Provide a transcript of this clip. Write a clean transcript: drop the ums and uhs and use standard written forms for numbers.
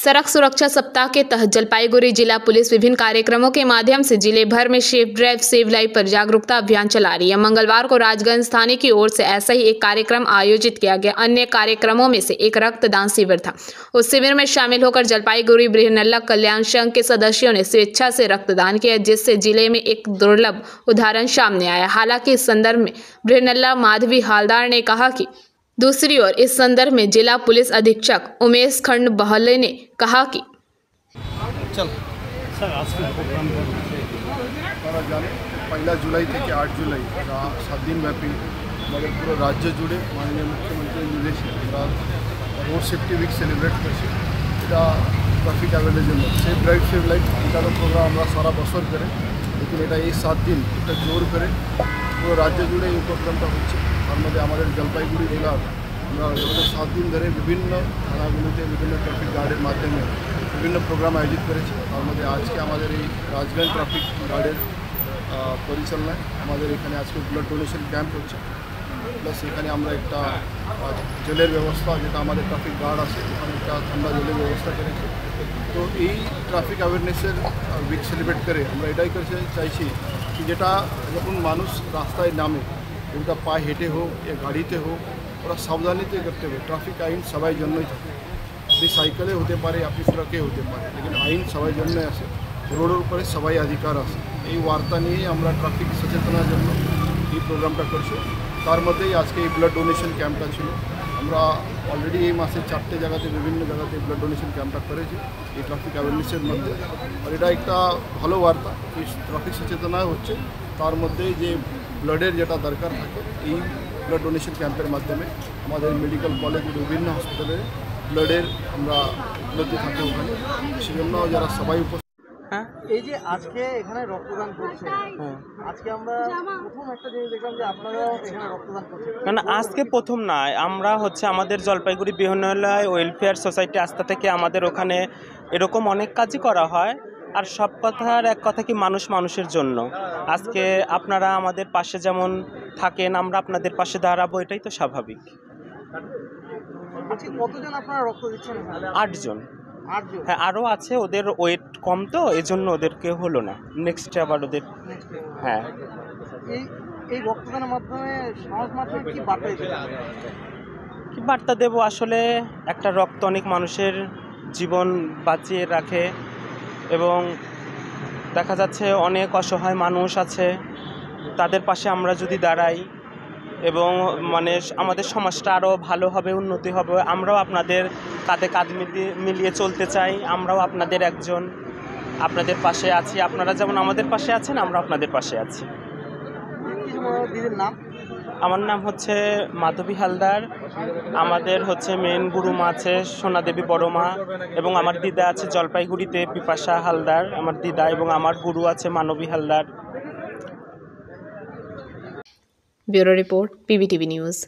सड़क सुरक्षा सप्ताह के तहत जलपाईगुड़ी जिला पुलिस विभिन्न कार्यक्रमों के माध्यम से जिले भर में सेफ ड्राइव सेव लाइफ पर जागरूकता अभियान चला रही है। मंगलवार को राजगंज थाने की ओर से ऐसा ही एक कार्यक्रम आयोजित किया गया। अन्य कार्यक्रमों में से एक रक्तदान शिविर था। उस शिविर में शामिल होकर जलपाईगुड़ी बृहनल्ला कल्याण संघ के सदस्यों ने स्वेच्छा से रक्तदान किया, जिससे जिले में एक दुर्लभ उदाहरण सामने आया। हालांकि इस संदर्भ में बृहनल्ला माधवी हालदार ने कहा कि दूसरी ओर इस संदर्भ में जिला पुलिस अधीक्षक उमेश खंड बहले ने कहा कि पहला जुलाई থেকে 8 জুলাই 7 दिन व्यापी আমাদের পুরো রাজ্য জুড়ে মাননীয় মুখ্যমন্ত্রীর নির্দেশে আমরা রোড সেফটি উইক সেলিব্রেট করছি। এটা ট্রাফিক অ্যাওয়ারনেসের জন্য সেফ ড্রাইভ সেভ লাইফ এটার প্রোগ্রাম আমরা সারা বছর করে, लेकिन এটা এই 7 दिन একটা জোর করে পুরো রাজ্য জুড়ে এই প্রোগ্রামটা হচ্ছে। তার মধ্যে আমাদের জলপাইগুড়ি জেলার আমরা 7 दिन ধরে বিভিন্ন থানাগুলিতে বিভিন্ন ট্রাফিক গার্ডের মাধ্যমে বিভিন্ন প্রোগ্রাম আয়োজিত করেছি। তার মধ্যে আজকে আমাদের এই রাজগঞ্জ ট্রাফিক গার্ডের পরিচালনায় আমাদের এখানে আজকে ব্লাড ডোনেশন ক্যাম্প হচ্ছে। প্লাস এখানে আমরা একটা জলের ব্যবস্থা, যেটা আমাদের ট্রাফিক গার্ড আছে ওখানে একটা ঠান্ডা জলের ব্যবস্থা করেছি। তো এই ট্রাফিক অ্যাওয়ারনেসের উইক সেলিব্রেট করে আমরা এটাই করতে চাইছি कि যেটা যখন মানুষ রাস্তায় নামে, ওটা পায়ে হেঁটে হোক या গাড়িতে হোক, ওরা সাবধানিতে করতে হবে। ট্রাফিক আইন সবাই জন্যই থাকে, আপনি সাইকেলে হতে পারে, আপনি ট্রাকে হতে পারে, लेकिन আইন সবাই জন্যই আছে। রোডের উপরে সবাই অধিকার আছে। এই বার্তা নিয়ে আমরা ট্রাফিক সচেতনার জন্য এই প্রোগ্রামটা করছি। তার মধ্যেই আজকে এই ব্লাড ডোনেশন ক্যাম্পটা ছিল। আমরা অলরেডি এই মাসে 4টে জায়গাতে বিভিন্ন জায়গাতে ব্লাড ডোনেশন ক্যাম্পটা করেছি এই ট্রাফিক অ্যাওয়ারনেসের মধ্যে। আর এটা একটা ভালো বার্তা, এই ট্রাফিক সচেতনা হচ্ছে। তার মধ্যে যে ব্লাডের যেটা দরকার থাকে এই ব্লাড ডোনেশন ক্যাম্পের মাধ্যমে আমাদের মেডিকেল কলেজ বিভিন্ন হসপিটালে ব্লাডের আমরা উপলব্ধ থাকে ওখানে, সেজন্য যারা সবাই এই যে আজকে এখানে রক্তদান করছে, আজকে আমরা প্রথম একটা জিনিস দেখলাম যে আপনারা এখানে রক্তদান করছেন। কারণ আজকে প্রথম নয়, আমরা আমাদের জলপাইগুড়ি বৃহন্নল্লা ওয়েলফেয়ার সোসাইটি আস্থা থেকে আমাদের ওখানে এরকম অনেক কাজই করা হয়। আর সব কথার এক কথা কি, মানুষ মানুষের জন্য। আজকে আপনারা আমাদের পাশে যেমন থাকেন, আমরা আপনাদের পাশে দাঁড়াবো, এটাই তো স্বাভাবিক। আজকে কতজন আপনারা রক্ত দিচ্ছেন? 8 জন। হ্যাঁ, আরও আছে, ওদের ওয়েট কম তো এজন্য ওদেরকে হলো না, নেক্সটে আবার ওদের। হ্যাঁ, এই রক্তদানের মাধ্যমে সমাজ মাধ্যমে কি বার্তা দিতে চান? কি বার্তা দেবো, আসলে একটা রক্ত অনেক মানুষের জীবন বাঁচিয়ে রাখে এবং দেখা যাচ্ছে অনেক অসহায় মানুষ আছে, তাদের পাশে আমরা যদি দাঁড়াই এবং আমাদের সমাজটা আরও ভালো হবে, উন্নতি হবে। আমরাও আপনাদের কাঁধে কাঁধ মিলিয়ে চলতে চাই। আমরাও আপনাদের একজন, আপনাদের পাশে আছি। আপনারা যেমন আমাদের পাশে আছেন, আমরা আপনাদের পাশে আছি। আমার নাম হচ্ছে মাধবী হালদার। আমাদের মেন গুরুমা আছে সোনাদেবী বড়মা, এবং আমার দিদা আছে জলপাইগুড়িতে পিপাসা হালদার আমার দিদা, এবং আমার গুরু আছে Manabi Haldar. Bureau report PBTV news.